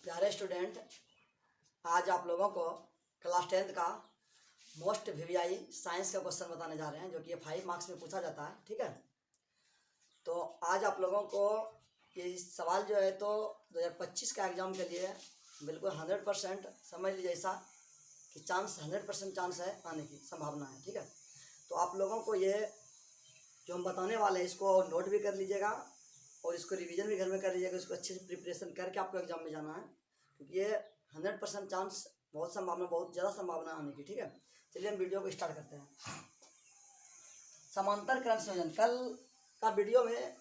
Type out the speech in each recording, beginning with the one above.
प्यारे स्टूडेंट, आज आप लोगों को क्लास 10th का मोस्ट वीवीआई साइंस का क्वेश्चन बताने जा रहे हैं, जो कि 5 मार्क्स में पूछा जाता है। ठीक है, तो आज आप लोगों को ये सवाल जो है तो 2025 का एग्ज़ाम के लिए बिल्कुल 100% समझ लीजिए, ऐसा कि 100% चांस है, आने की संभावना है। ठीक है, तो आप लोगों को ये जो हम बताने वाले हैं इसको नोट भी कर लीजिएगा और इसको रिवीजन भी घर में कर लीजिएगा। इसको अच्छे से प्रिपरेशन करके आपको एग्जाम में जाना है, क्योंकि ये 100% चांस, बहुत ज़्यादा संभावना आने की। ठीक है, चलिए हम वीडियो को स्टार्ट करते हैं। समांतर क्रम संयोजन, कल का वीडियो में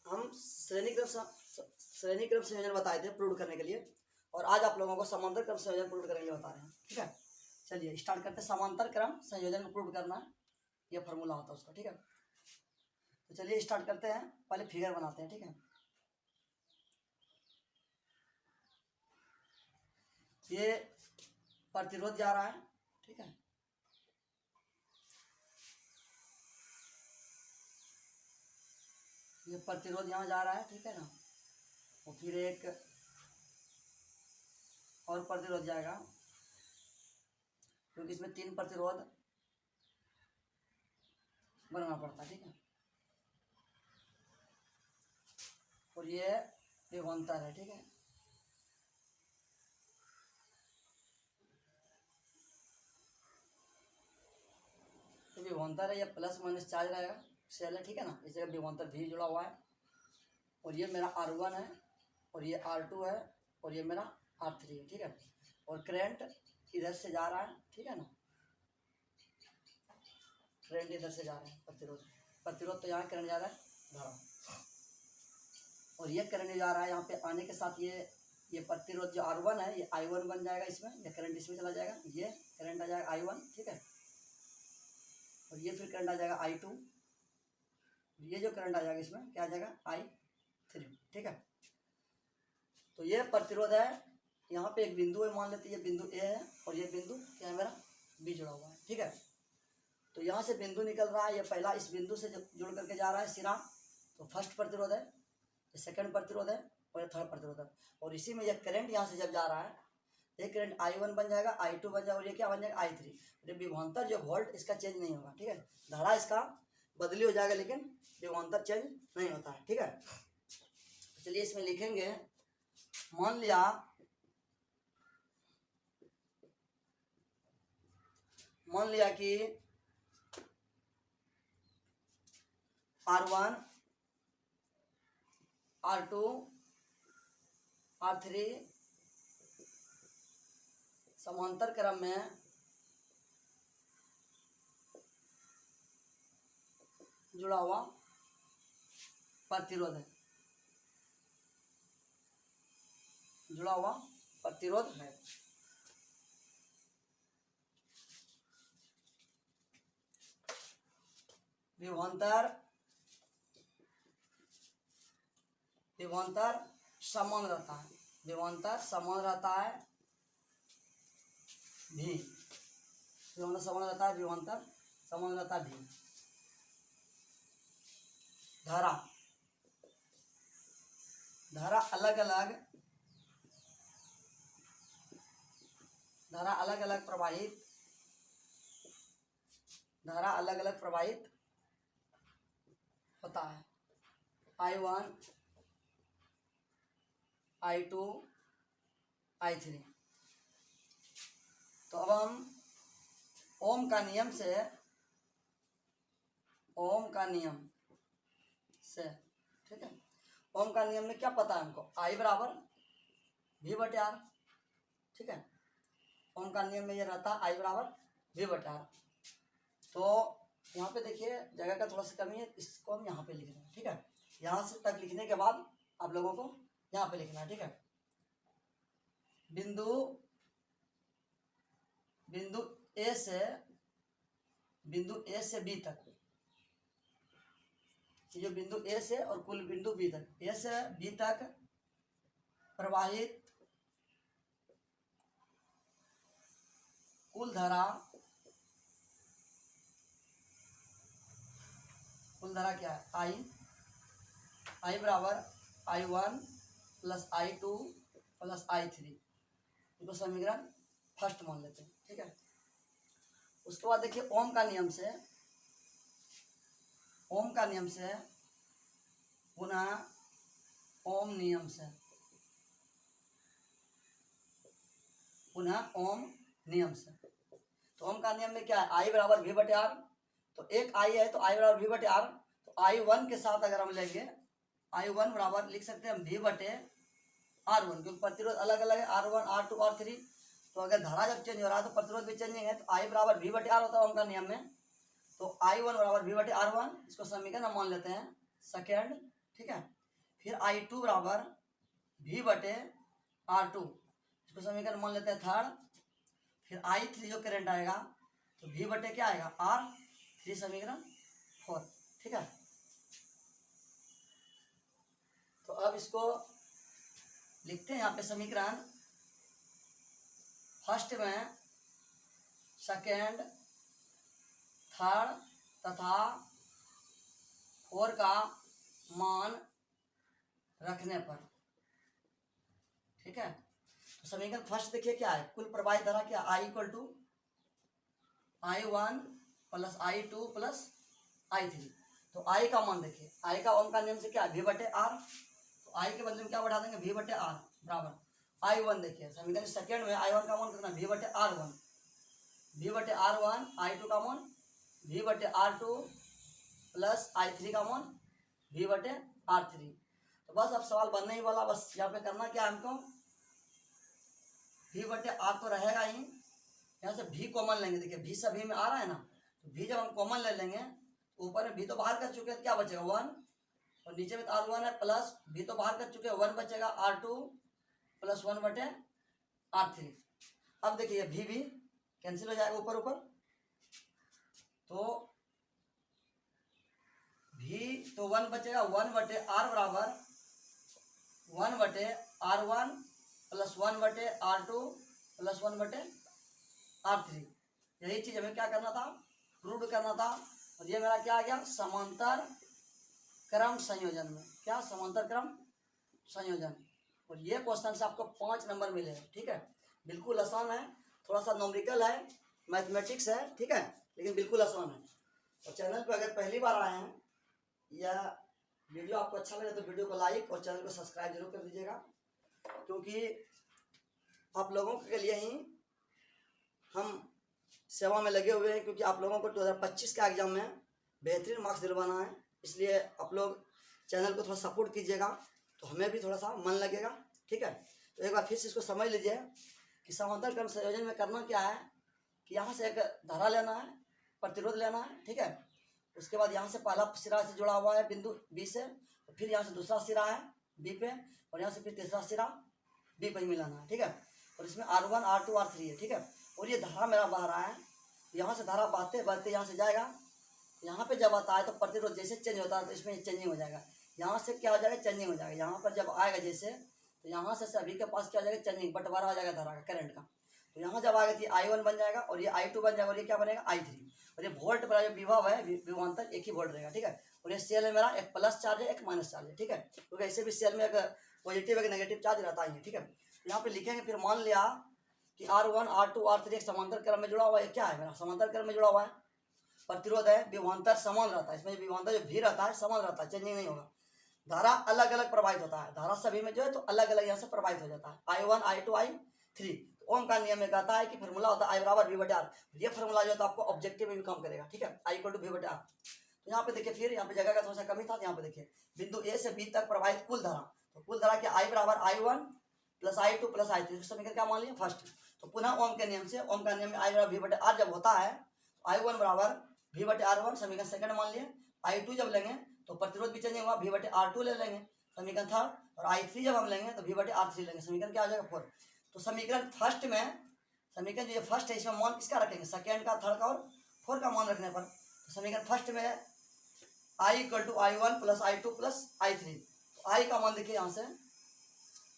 हम श्रेणी क्रम संयोजन बताए थे प्रूव करने के लिए, और आज आप लोगों को समांतर क्रम संयोजन प्रूव करने के लिए बता रहे हैं। ठीक है, चलिए स्टार्ट करते हैं। समांतर क्रम संयोजन को प्रूव करना है, ये फॉर्मूला होता है उसका। ठीक है, तो चलिए स्टार्ट करते हैं। पहले फिगर बनाते हैं। ठीक है, ये प्रतिरोध जा रहा है। ठीक है, ये प्रतिरोध यहाँ जा रहा है। ठीक है ना, और फिर एक और प्रतिरोध जाएगा, क्योंकि इसमें 3 प्रतिरोध बनाना पड़ता है। ठीक है, और ये विभवांतर है। ठीक है, तो विभवांतर है, ये प्लस माइनस चार्ज रहेगा, सेल है। ठीक है ना, इस जगह विभवांतर भी जुड़ा हुआ है, और ये मेरा R1 है, और ये R2 है, और ये मेरा R3 है। ठीक है, और करंट इधर से जा रहा है। ठीक है ना, करंट इधर से जा रहा है, प्रतिरोध तो यहाँ करंट जा रहा है, धारा, और ये करंट जा रहा है यहाँ पे आने के साथ ये प्रतिरोध जो R1 है ये I1 बन जाएगा, इसमें ये करंट इसमें चला जाएगा, ये करंट आ जाएगा I1। ठीक है, और ये फिर करंट आ जाएगा I2, ये जो करंट आ जाएगा इसमें क्या आ जाएगा I3। ठीक है, तो ये प्रतिरोध है। यहाँ पे एक बिंदु है, मान लेते हैं ये बिंदु A है, और ये बिंदु क्या है, मेरा B जुड़ा हुआ है। ठीक है, तो यहाँ से बिंदु निकल रहा है, ये पहला इस बिंदु से जुड़ करके जा रहा है सिरा, तो फर्स्ट प्रतिरोध है, ये सेकंड प्रतिरोध है, और ये थर्ड प्रतिरोध है। और इसी में ये करंट यहाँ से जब जा रहा है, ये करंट I1 बन जाएगा, I2 बन जाएगा, और ये क्या बन जाएगा I3। ये विभवांतर जो वोल्ट इसका चेंज नहीं होगा। ठीक है, धारा इसका बदली हो जाएगा, लेकिन विभवांतर चेंज नहीं होता है। ठीक है, चलिए इसमें लिखेंगे, मान लिया कि R1, R2, R3 समांतर क्रम में जुड़ा हुआ प्रतिरोध है, विभवांतर समान रहता है, विभवांतर समान रहता है भी, विभवांतर समान रहता है, विभवांतर समान रहता है भी। धारा अलग अलग प्रवाहित होता है, I1, I2, I3। तो अब हम ओम का नियम से ठीक है, ओम का नियम में क्या पता है हमको, I बराबर V/R। ठीक है, ओम का नियम में ये रहता है I बराबर V/R। तो यहाँ पे देखिए जगह का थोड़ा सा कमी है, इसको हम यहाँ पे लिख रहे हैं। ठीक है, यहाँ से तक लिखने के बाद आप लोगों को यहाँ पे लिखना है। ठीक है, बिंदु A से B तक, जो बिंदु A से और कुल बिंदु B तक, A से B तक प्रवाहित कुल धारा क्या है, I बराबर I1 plus I2 plus I3, इसको समीकरण फर्स्ट मान लेते हैं, ठीक है। उसके बाद देखिए ओम का नियम से पुनः ओम नियम से तो ओम का नियम में क्या है, I बराबर V बटे R, तो एक I है तो I बराबर V बटे R, तो I1 के साथ अगर हम लेंगे I1 बराबर लिख सकते हैं हम V बटे R1, क्योंकि प्रतिरोध अलग अलग है R1 R2 R3, तो अगर धारा जब चेंज हो रहा है तो प्रतिरोध भी चेंजिंग है, तो I बराबर V बटे R होता है ओम का नियम में, तो I1 बराबर V बटे R1, इसको समीकरण हम मान लेते हैं सेकेंड, ठीक है। फिर I2 बराबर V बटे R2, इसको समीकरण मान लेते हैं थर्ड। फिर I3 जो करंट आएगा तो V बटे क्या आएगा R3, समीकरण 4, ठीक है। तो अब इसको लिखते हैं यहाँ पे समीकरण फर्स्ट में सेकेंड थर्ड तथा 4 का मान रखने पर, ठीक है। तो समीकरण फर्स्ट देखिए क्या है, कुल प्रवाहित धारा क्या, I equal to I1 plus I2 plus I3, तो I का मान देखिए, I का ओम का नियम से क्या है V बटे R, तो I के बदले में क्या बढ़ा देंगे V बटे R बराबर I1, देखिए समीकरण सेकेंड में I1 का मान कितना V बटे R1, V बटे R1, I2 का मान V बटे R2 प्लस I3 का मान V बटे R3। तो बस अब सवाल बनने ही वाला, बस यहाँ पे करना क्या है हमको, V बटे R तो रहेगा ही, यहाँ से V कॉमन लेंगे, देखिए V सभी में आ रहा है ना, तो V जब हम कॉमन ले लेंगे तो ऊपर में V तो बाहर कर चुके हैं, क्या बचेगा 1, और नीचे में R1 है प्लस V तो बाहर कर चुके हैं 1 बचेगा R2 प्लस 1 बटे R3। अब देखिए V भी कैंसिल हो जाएगा ऊपर ऊपर, तो V तो 1 बचेगा 1 बटे R बराबर 1 बटे R1 प्लस 1 बटे R2 प्लस 1 बटे R3। यही चीज हमें क्या करना था, प्रूव करना था, और ये मेरा क्या आ गया समांतर क्रम संयोजन में, क्या समांतर क्रम संयोजन, और ये क्वेश्चन से आपको 5 नंबर मिले, ठीक है। बिल्कुल आसान है, थोड़ा सा न्यूमेरिकल है, मैथमेटिक्स है, ठीक है, लेकिन बिल्कुल आसान है। और चैनल पर अगर पहली बार आए हैं या वीडियो आपको अच्छा लगे तो वीडियो को लाइक और चैनल को सब्सक्राइब जरूर कर दीजिएगा, क्योंकि आप लोगों के लिए ही हम सेवा में लगे हुए हैं, क्योंकि आप लोगों को 2025 के एग्जाम में बेहतरीन मार्क्स दिलवाना है, इसलिए आप लोग चैनल को थोड़ा सपोर्ट कीजिएगा तो हमें भी थोड़ा सा मन लगेगा, ठीक है। तो एक बार फिर से इसको समझ लीजिए कि समांतर क्रम संयोजन में करना क्या है, कि यहाँ से एक धारा लेना है, प्रतिरोध लेना है, ठीक है। उसके बाद यहाँ से पहला सिरा से जुड़ा हुआ है बिंदु B से, फिर यहाँ से दूसरा सिरा है B पे, और यहाँ से फिर तीसरा सिरा B पे ही मिलाना है, ठीक है। और इसमें R1 R2 R3 है, ठीक है। और ये धारा मेरा बह रहा है, यहाँ से धारा बहते बहते यहाँ से जाएगा, यहाँ पे जब आता है तो प्रतिरोध जैसे चेंज होता है तो इसमें चेंजिंग हो जाएगा, यहाँ से क्या हो जाएगा चेंजिंग हो जाएगा, यहाँ पर जब आएगा जैसे तो यहाँ से सभी के पास क्या हो जाएगा चेंजिंग, बंटवारा हो जाएगा धारा का करंट का, तो यहाँ जब आएगा तो I1 बन जाएगा और ये I2 बन जाएगा और ये क्या बनेगा I3, और ये वोल्ट पर जो विभव है विभवांतर एक ही वोल्ट रहेगा, ठीक है। और ये सेल में मेरा एक प्लस चार्ज है एक माइनस चार्ज है, ठीक है, क्योंकि ऐसे भी सेल में एक पॉजिटिव एक नेगेटिव चार्ज रहता ही है, ठीक है। यहाँ पे लिखेंगे, फिर मान लिया कि R1 R2 R3 एक समांतर क्रम में जुड़ा हुआ है, क्या है मेरा समांतर क्रम में जुड़ा हुआ है, प्रतिरोध है, विभवांतर समान रहता है, इसमें विभवांतर जो भी रहता है समान रहता है, चेंजिंग नहीं होगा, धारा अलग अलग प्रवाहित होता है, धारा सभी में जो है तो अलग अलग यहाँ से प्रवाहित हो जाता है, I1 I2 I3। ओम का नियम में कहता है कि फॉर्मूला होता है I बराबर V बटे R, ये फॉर्मूला जो है तो आपको ऑब्जेक्टिव में भी काम करेगा, ठीक है, I इक्वल टू V बटे R। तो यहाँ पे देखिए, फिर यहाँ पे जगह का थोड़ा सा कमी था, यहाँ पे देखिए बिंदु A से B तक प्रवाहित कुल धारा, तो कुल धारा क्या I बराबर I1 plus I2 plus I3, समीकरण क्या मान लिया फर्स्ट। तो पुनः ओम के नियम से, ओम का नियम में I बराबर V बटे R जब होता है तो I1 बराबर V बटे R1, समीकरण सेकंड मान लिए। I2 जब लेंगे तो प्रतिरोध भी चेंज होगा, V बटे R2 ले लेंगे, समीकरण थर्ड, और I3 जब हम लेंगे तो V बटे R3 लेंगे, समीकरण क्या आ जाएगा 4। तो समीकरण फर्स्ट में, समीकरण जो फर्स्ट है इसमें मान किसका रखेंगे, सेकेंड का, थर्ड का और 4 का मान रखने पर, तो समीकरण फर्स्ट में I equal to I1 plus I2 plus I3, तो I का मान देखिए यहाँ से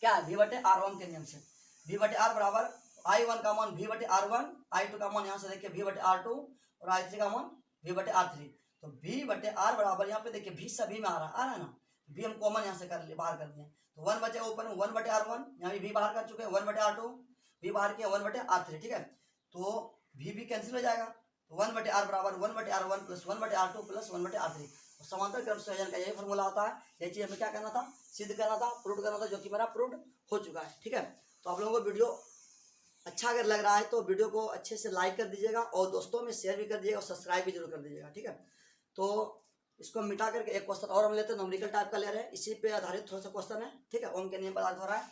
क्या है V बटे R1 के नियम से, V बटे R बराबर I1 का मान V बटे R1, I2 का मान यहाँ से देखिए V बटे R2 और I3 का मान V बटे R3। तो V बटे R बराबर यहाँ पे देखिए V सभी में आ रहा है ना, v हम कॉमन यहाँ से कर लिए, बाहर कर दिए, तो 1 बचेगा ऊपर में 1/r1, यहाँ भी v बाहर कर चुके हैं, 1/r2, v बाहर किया 1/r3, ठीक है। तो v भी कैंसिल हो जाएगा, तो 1/r बराबर 1/r1 plus 1/r2 plus 1/r3। समांतर क्रम संयोजन का यही फॉर्मूला होता है। ये चीज हमें क्या करना था, सिद्ध करना था, प्रूव करना था, जो कि मेरा प्रूव हो चुका है, ठीक है। तो आप लोगों को वीडियो अच्छा अगर लग रहा है तो वीडियो को अच्छे से लाइक कर दीजिएगा और दोस्तों में शेयर भी कर दीजिएगा और सब्सक्राइब भी जरूर कर दीजिएगा, ठीक है। तो इसको मिटा करके एक क्वेश्चन और हम लेते हैं, न्यूमेरिकल टाइप का ले रहे हैं, इसी पे आधारित थोड़ा सा क्वेश्चन है, ठीक है, ओम के नियम पर आधारित हो रहा है।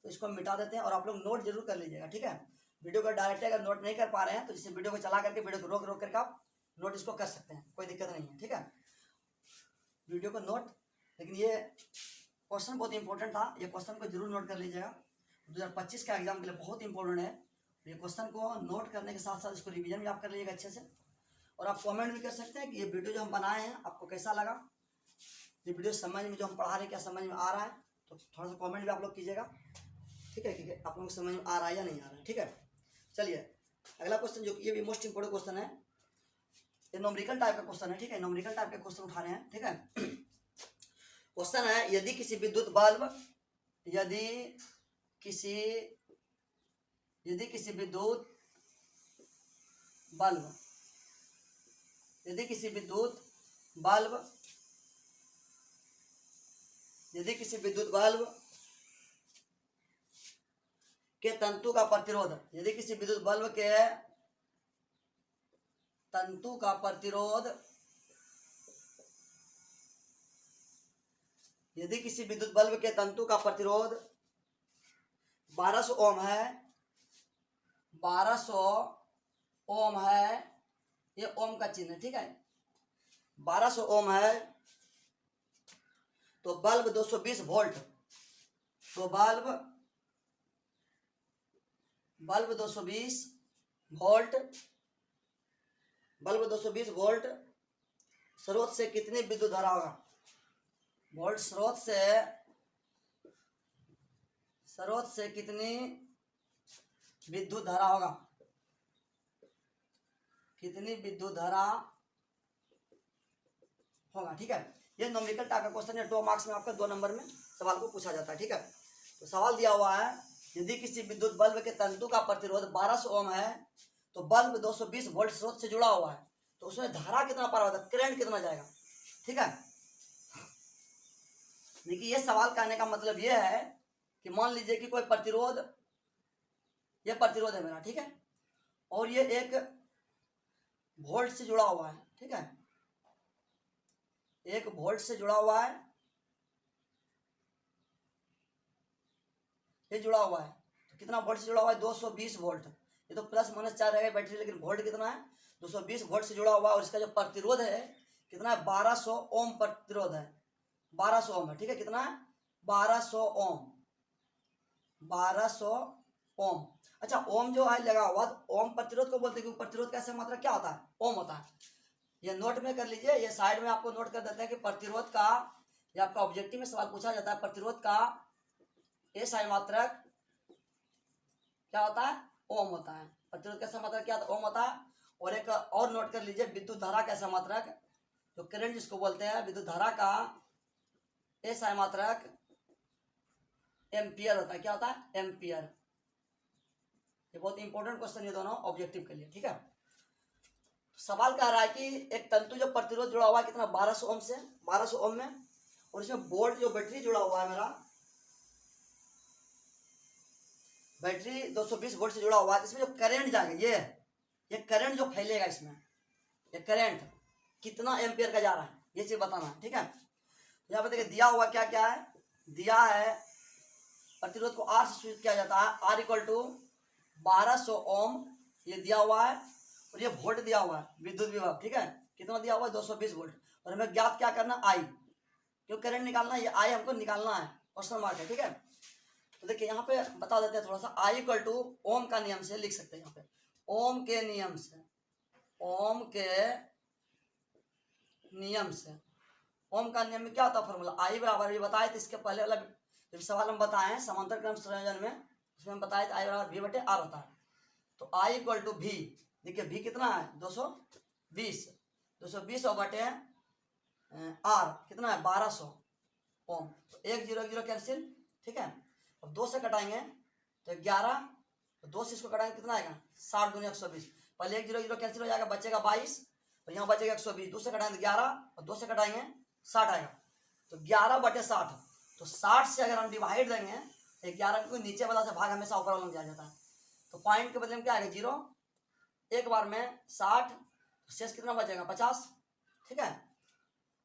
तो इसको मिटा देते हैं और आप लोग नोट जरूर कर लीजिएगा, ठीक है। वीडियो को डायरेक्ट अगर नोट नहीं कर पा रहे हैं तो इसे वीडियो को चला करके वीडियो को रोक रोक करके आप नोट इसको कर सकते हैं, कोई दिक्कत नहीं है, ठीक है। वीडियो को नोट, लेकिन ये क्वेश्चन बहुत इंपॉर्टेंट था, ये क्वेश्चन को जरूर नोट कर लीजिएगा, 2025 का एग्जाम के लिए बहुत इंपॉर्टेंट है। ये क्वेश्चन को नोट करने के साथ साथ इसको रिवीजन भी आप कर लीजिएगा अच्छे से, और आप कमेंट भी कर सकते हैं कि ये वीडियो जो हम बनाए हैं आपको कैसा लगा, ये वीडियो समझ में जो हम पढ़ा रहे हैं क्या समझ में आ रहा है, तो थोड़ा सा कमेंट भी आप लोग कीजिएगा, ठीक है, क्योंकि आप लोग को समझ में आ रहा है या नहीं आ रहा है, ठीक है। चलिए अगला क्वेश्चन, जो कि ये भी मोस्ट इंपोर्टेंट क्वेश्चन है, ये न्यूमेरिकल टाइप का क्वेश्चन है, ठीक है, न्यूमेरिकल टाइप का क्वेश्चन उठा रहे हैं, ठीक है। क्वेश्चन है, यदि किसी विद्युत बल्ब यदि किसी विद्युत बल्ब यदि किसी विद्युत बल्ब के तंतु का प्रतिरोध, यदि किसी विद्युत बल्ब के तंतु का प्रतिरोध, यदि किसी विद्युत बल्ब के तंतु का प्रतिरोध 1200 ओम है, 1200 ओम है, ये ओम का चिन्ह है, ठीक है, 1200 ओम है, तो बल्ब 220 वोल्ट, तो बल्ब 220 वोल्ट, बल्ब 220 वोल्ट स्रोत से कितनी विद्युत धारा होगा, वोल्ट स्रोत से कितनी विद्युत धारा होगा, कितनी विद्युत धारा होगा, ठीक है। ये न्यूमेरिकल टाइप का क्वेश्चन है, 2 मार्क्स में आपका 2 नंबर में सवाल को पूछा जाता है, ठीक है। तो सवाल दिया हुआ है, यदि किसी विद्युत बल्ब के तंतु का प्रतिरोध 1200 ओम है, तो बल्ब 220 वोल्ट स्रोत से जुड़ा हुआ है, तो उसमें धारा कितना पार होता है, करंट कितना जाएगा, ठीक है। देखिए ये सवाल करने का मतलब ये है कि मान लीजिए कि कोई प्रतिरोध, ये प्रतिरोध है मेरा, ठीक है, और ये एक वोल्ट से जुड़ा हुआ है, ठीक है, एक वोल्ट से जुड़ा हुआ है, ये जुड़ा हुआ है, तो कितना वोल्ट से जुड़ा हुआ है, 220 वोल्ट, ये तो प्लस माइनस 4 रहेगा बैटरी, लेकिन वोल्ट कितना है, 220 वोल्ट से जुड़ा हुआ है, और इसका जो प्रतिरोध है कितना है, 1200 ओम प्रतिरोध है, 1200 ओम है, ठीक है, कितना है, 1200 ओम। अच्छा, ओम जो है लगा हुआ, तो ओम प्रतिरोध को बोलते हैं, प्रतिरोध का ऐसा मात्रा क्या होता है, ओम होता है। ये नोट में कर लीजिए, ये साइड में आपको नोट कर देते हैं कि प्रतिरोध का, ये आपका ऑब्जेक्टिव में सवाल पूछा जाता है, प्रतिरोध का SI मात्रक क्या होता है, ओम होता है, प्रतिरोध का SI मात्रक क्या होता है, ओम होता है। और एक और नोट कर लीजिए, विद्युत धारा का SI मात्रक, जो करंट जिसको बोलते हैं, विद्युत धारा का SI मात्रक एम्पियर होता है, क्या होता है, एम्पियर। ये बहुत इंपॉर्टेंट क्वेश्चन, ये दोनों ऑब्जेक्टिव के लिए, ठीक है। सवाल कह रहा है कि एक तंतु जो प्रतिरोध जुड़ा हुआ है कितना, 1200 ओम से, 1200 ओम में, और इसमें वोल्ट जो बैटरी जुड़ा हुआ है मेरा, बैटरी 220 वोल्ट से जुड़ा हुआ है, इसमें जो करंट जाएगा, ये करंट जो फैलेगा इसमें, ये करंट कितना एम्पियर का जा रहा है, ये चीज बताना है, ठीक है। यहाँ पे देखिए दिया हुआ क्या क्या है, दिया है प्रतिरोध को R से सूचित किया जाता है, R इक्वल टू 1200 ओम, ये दिया हुआ है, और ये वोल्ट दिया हुआ है, विद्युत विभव, ठीक है, कितना दिया हुआ है, 220 वोल्ट, और हमें ज्ञात क्या करना, I, क्यों करंट निकालना है, ये I हमको निकालना है, क्वेश्चन मार्क है, ठीक है। तो देखिए यहाँ पे बता देते हैं थोड़ा सा, I इक्वल टू ओम का नियम से लिख सकते हैं, यहाँ पे ओम के नियम से, ओम का नियम में क्या होता है फॉर्मूला, I बराबर, ये बताए थे इसके पहले वाला जब सवाल हम बताए समांतर क्रम संयोजन में, उसमें हम बताए थे I बराबर V बटे R होता है, तो I इक्वल टू V, देखिए V कितना है, 220 और बटे R कितना है, 1200, ओम। तो 1 0 0 कैंसिल, ठीक है। अब 2 से कटाएंगे तो 11, तो 2 से इसको कटाएंगे कितना आएगा 60 दूनी 120। पहले 1 0 0 कैंसिल हो जाएगा, बचेगा 22 और यहाँ बचेगा 120। 2 से कटाएंगे 11 और 2 से कटाएंगे 60 आएगा, तो 11/60। तो 60 से अगर हम डिवाइड देंगे 11 को नीचे वाला से भाग हमेशा ऊपर वाला में दिया जाता है, तो पॉइंट के बदले में क्या आएगा 0। एक बार में 60, तो शेष कितना बचेगा 50, ठीक है।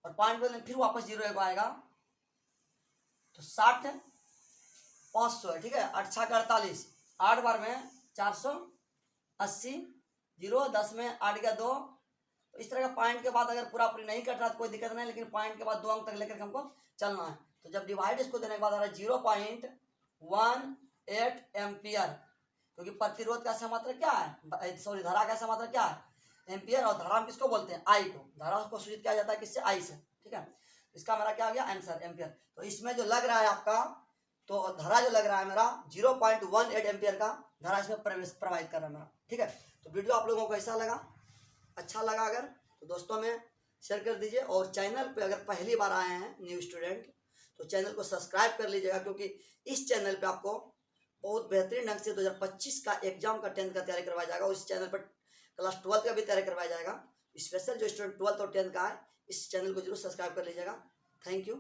और पॉइंट बदले फिर वापस 0 एक आएगा, तो 60 500 है, ठीक है। 8 6 48, 8 बार में 480, 0 10 में 8 गया 2। तो इस तरह का पॉइंट के बाद अगर पूरा पूरी नहीं कट रहा तो कोई दिक्कत नहीं, लेकिन पॉइंट के बाद 2 अंक तक लेकर हमको चलना है। तो जब डिवाइड इसको देने के बाद आ रहा है 0.18 एम्पियर, क्योंकि प्रतिरोध का समात्र क्या है, सॉरी धारा का समात्र क्या है एम्पियर, और धारा हम किसको बोलते हैं आई को। धारा को सूचित किया जाता है किससे, आई से, ठीक है। इसका मेरा क्या हो गया आंसर एम्पियर। तो इसमें जो लग रहा है आपका, तो धारा जो लग रहा है मेरा 0.18 एम्पियर का धारा इसमें प्रवाहित कर रहा है मेरा, ठीक है। तो वीडियो आप लोगों को कैसा लगा, अच्छा लगा अगर तो दोस्तों में शेयर कर दीजिए, और चैनल पे अगर पहली बार आए हैं न्यू स्टूडेंट तो चैनल को सब्सक्राइब कर लीजिएगा, क्योंकि इस चैनल पे आपको बहुत बेहतरीन ढंग से 2025 का एग्जाम का 10th का तैयारी करवाया जाएगा, और इस चैनल पर क्लास 12 का भी तैयारी करवाया जाएगा। स्पेशल जो स्टूडेंट 12th और 10th का है, इस चैनल को जरूर सब्सक्राइब कर लीजिएगा। Thank you.